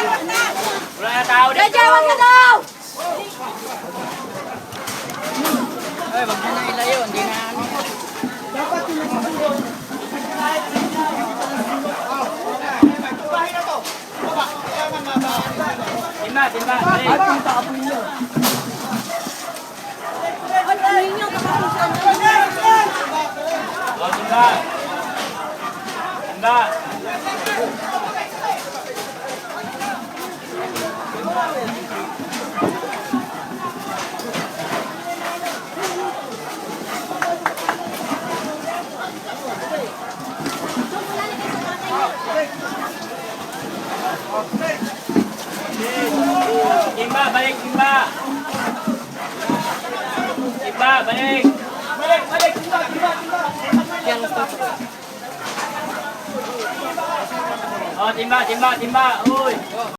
Wala na tao dito. Dadyawan ka daw! Ay, wag na ilayo. Hindi na ano. Timba, timba. Balik. Ay, ninyo, kakapusan na. Oh, timba. Timba. Timba, balik, timba. Timba, balik. Balik, balik, timba, timba, timba. Oh, timba, timba, timba. Uy.